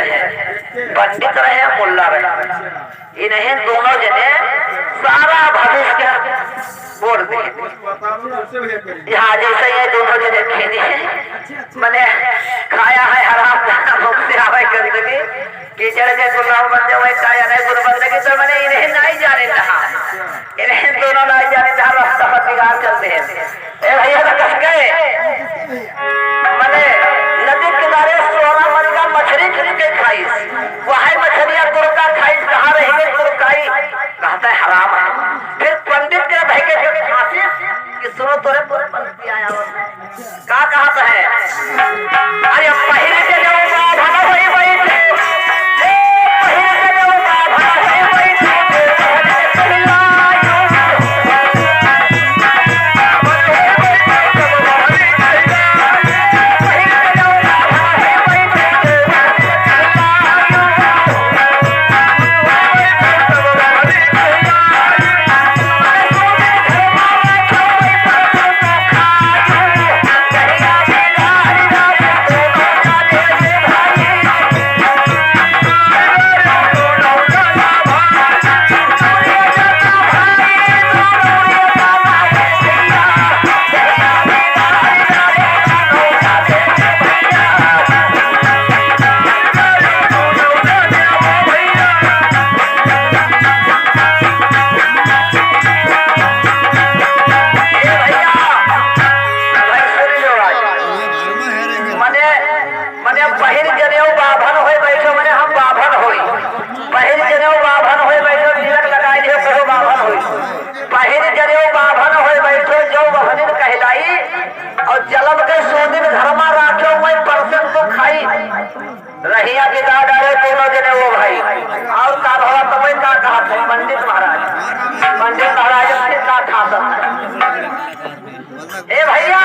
रहे, पंडित रहे, मुल्ला रहे, इन्हें दोनों जने सारा भविष्य बोल दिए। यहाँ जैसे ये दोनों जने खेली मैंने खाया है हराम मुख से आवे गंदगी कीचड़ के गुलाम बन जाए खाया नहीं गुरु बंदगी तो मैंने इन्हें नहीं जाने रहा, इन्हें दोनों नहीं जाने रहा, रास्ता पर बिगाड़ चलते हैं। ए भैया तो कस गए मैंने नदी किनारे 16 मन का मछली खरीद के खाई, वही मछलियां तुरका खाई, कहाँ रहेंगे तुरकाई, कहता है हराम। फिर पंडित के भाई के फांसी कि सुनो तोरे पूरे पंडित आया का कहता है, अरे पहले के जो भला वही वही जलब के 100 दिन घर में राखे हुए परसन को खाई रहिया के गा डाले दोनों जने वो भाई और का भला तुम्हें का कहा था पंडित महाराज से का था। ए भैया